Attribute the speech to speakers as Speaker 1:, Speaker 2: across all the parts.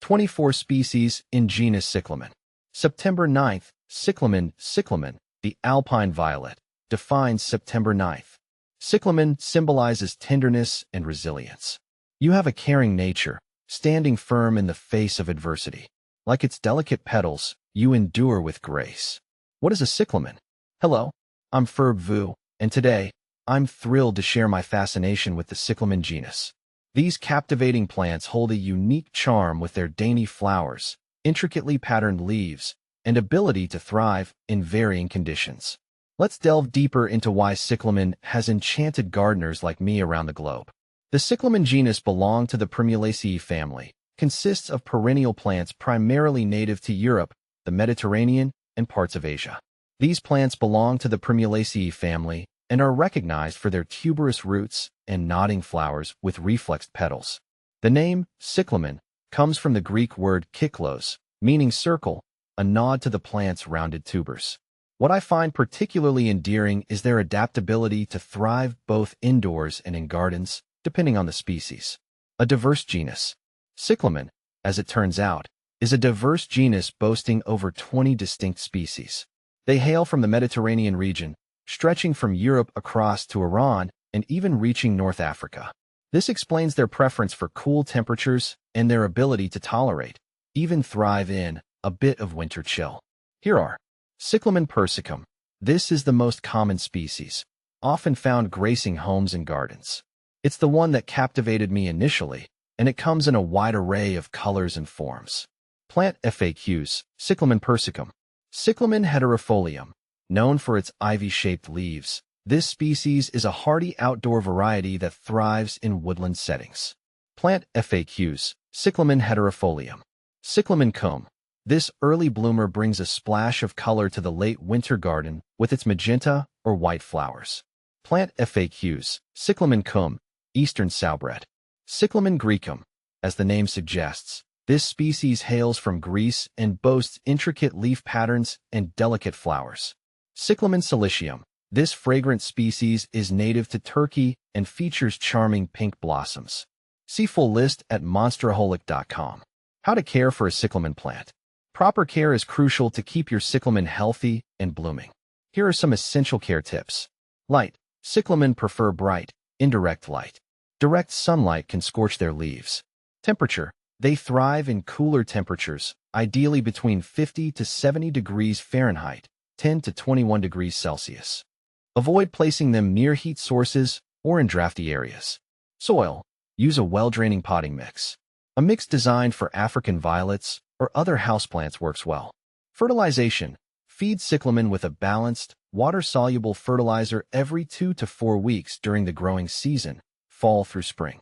Speaker 1: 24 species in genus Cyclamen. September 9th, Cyclamen, the alpine violet, defines September 9th. Cyclamen symbolizes tenderness and resilience. You have a caring nature, standing firm in the face of adversity. Like its delicate petals, you endure with grace. What is a cyclamen? Hello, I'm Ferb Vu, and today, I'm thrilled to share my fascination with the cyclamen genus. These captivating plants hold a unique charm with their dainty flowers, intricately patterned leaves, and ability to thrive in varying conditions. Let's delve deeper into why cyclamen has enchanted gardeners like me around the globe. The cyclamen genus belongs to the Primulaceae family, consists of perennial plants primarily native to Europe, the Mediterranean, and parts of Asia. These plants belong to the Primulaceae family and are recognized for their tuberous roots and nodding flowers with reflexed petals. The name cyclamen comes from the Greek word kyklos, meaning circle, a nod to the plant's rounded tubers. What I find particularly endearing is their adaptability to thrive both indoors and in gardens, depending on the species. A diverse genus. Cyclamen, as it turns out, is a diverse genus boasting over 20 distinct species. They hail from the Mediterranean region, stretching from Europe across to Iran and even reaching North Africa. This explains their preference for cool temperatures and their ability to tolerate, even thrive in, a bit of winter chill. Here are Cyclamen persicum. This is the most common species, often found gracing homes and gardens. It's the one that captivated me initially, and it comes in a wide array of colors and forms. Plant FAQs, Cyclamen persicum. Cyclamen hederifolium, known for its ivy-shaped leaves. This species is a hardy outdoor variety that thrives in woodland settings. Plant FAQs, Cyclamen hederifolium. Cyclamen comb. This early bloomer brings a splash of color to the late winter garden with its magenta or white flowers. Plant FAQs, Cyclamen comb, Eastern Soubret. Cyclamen graecum. As the name suggests, this species hails from Greece and boasts intricate leaf patterns and delicate flowers. Cyclamen silicium. This fragrant species is native to Turkey and features charming pink blossoms. See full list at monsteraholic.com. How to care for a cyclamen plant. Proper care is crucial to keep your cyclamen healthy and blooming. Here are some essential care tips. Light. Cyclamen prefer bright, indirect light. Direct sunlight can scorch their leaves. Temperature. They thrive in cooler temperatures, ideally between 50 to 70 degrees Fahrenheit, 10 to 21 degrees Celsius. Avoid placing them near heat sources or in drafty areas. Soil. Use a well-draining potting mix. A mix designed for African violets or other houseplants works well. Fertilization. Feed cyclamen with a balanced, water-soluble fertilizer every 2 to 4 weeks during the growing season, fall through spring.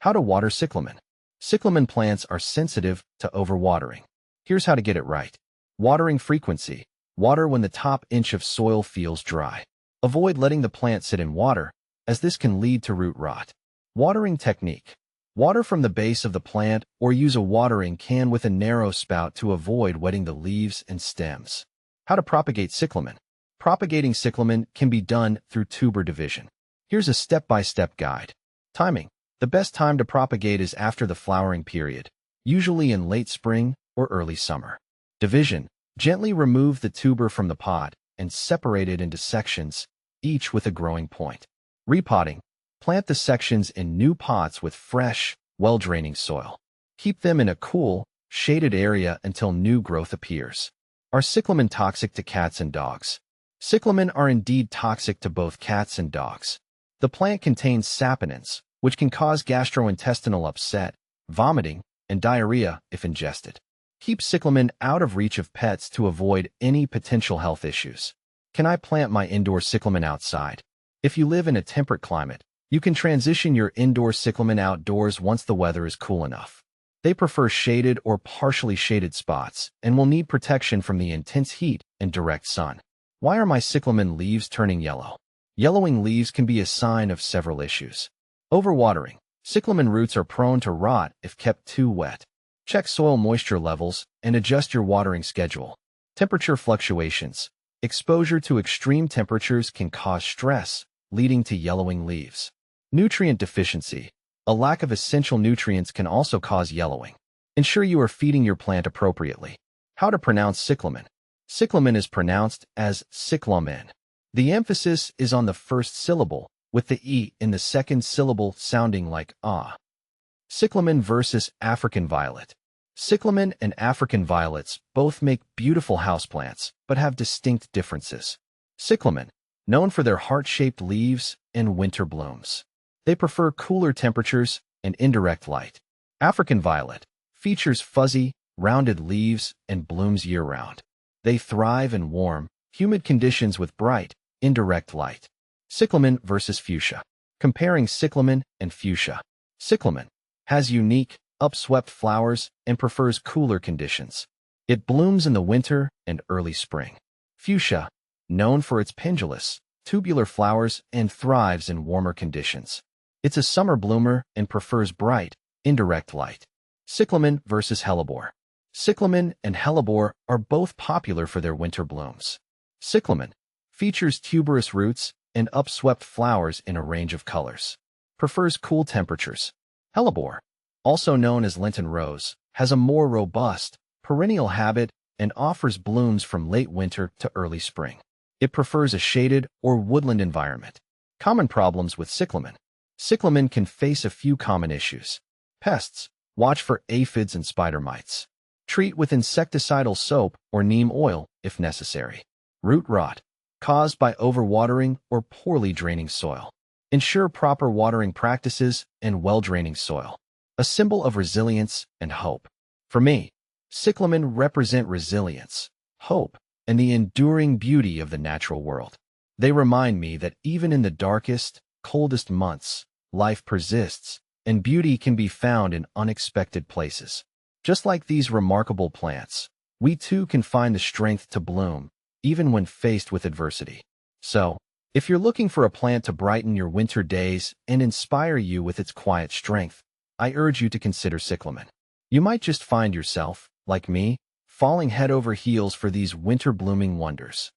Speaker 1: How to water cyclamen. Cyclamen plants are sensitive to overwatering. Here's how to get it right. Watering frequency. Water when the top inch of soil feels dry. Avoid letting the plant sit in water, as this can lead to root rot. Watering technique. Water from the base of the plant or use a watering can with a narrow spout to avoid wetting the leaves and stems. How to propagate cyclamen. Propagating cyclamen can be done through tuber division. Here's a step-by-step guide. Timing. The best time to propagate is after the flowering period, usually in late spring or early summer. Division. Gently remove the tuber from the pot and separate it into sections, each with a growing point. Repotting. Plant the sections in new pots with fresh, well-draining soil. Keep them in a cool, shaded area until new growth appears. Are cyclamen toxic to cats and dogs? Cyclamen are indeed toxic to both cats and dogs. The plant contains saponins, which can cause gastrointestinal upset, vomiting, and diarrhea if ingested. Keep cyclamen out of reach of pets to avoid any potential health issues. Can I plant my indoor cyclamen outside? If you live in a temperate climate, you can transition your indoor cyclamen outdoors once the weather is cool enough. They prefer shaded or partially shaded spots and will need protection from the intense heat and direct sun. Why are my cyclamen leaves turning yellow? Yellowing leaves can be a sign of several issues. Overwatering. Cyclamen roots are prone to rot if kept too wet. Check soil moisture levels and adjust your watering schedule. Temperature fluctuations. Exposure to extreme temperatures can cause stress, leading to yellowing leaves. Nutrient deficiency. A lack of essential nutrients can also cause yellowing. Ensure you are feeding your plant appropriately. How to pronounce cyclamen. Cyclamen is pronounced as cyclamen. The emphasis is on the first syllable, with the E in the second syllable sounding like ah. Cyclamen versus African violet. Cyclamen and African violets both make beautiful houseplants, but have distinct differences. Cyclamen, known for their heart-shaped leaves and winter blooms. They prefer cooler temperatures and indirect light. African violet features fuzzy, rounded leaves and blooms year-round. They thrive in warm, humid conditions with bright, indirect light. Cyclamen versus fuchsia. Comparing cyclamen and fuchsia. Cyclamen has unique, upswept flowers and prefers cooler conditions. It blooms in the winter and early spring. Fuchsia, known for its pendulous, tubular flowers and thrives in warmer conditions. It's a summer bloomer and prefers bright, indirect light. Cyclamen versus hellebore. Cyclamen and hellebore are both popular for their winter blooms. Cyclamen features tuberous roots and upswept flowers in a range of colors. Prefers cool temperatures. Hellebore, also known as Lenten rose, has a more robust, perennial habit and offers blooms from late winter to early spring. It prefers a shaded or woodland environment. Common problems with cyclamen. Cyclamen can face a few common issues. Pests. Watch for aphids and spider mites. Treat with insecticidal soap or neem oil if necessary. Root rot, caused by overwatering or poorly draining soil. Ensure proper watering practices and well-draining soil. A symbol of resilience and hope. For me, cyclamen represent resilience, hope, and the enduring beauty of the natural world. They remind me that even in the darkest, coldest months, life persists, and beauty can be found in unexpected places. Just like these remarkable plants, we too can find the strength to bloom, even when faced with adversity. So, if you're looking for a plant to brighten your winter days and inspire you with its quiet strength, I urge you to consider cyclamen. You might just find yourself, like me, falling head over heels for these winter blooming wonders.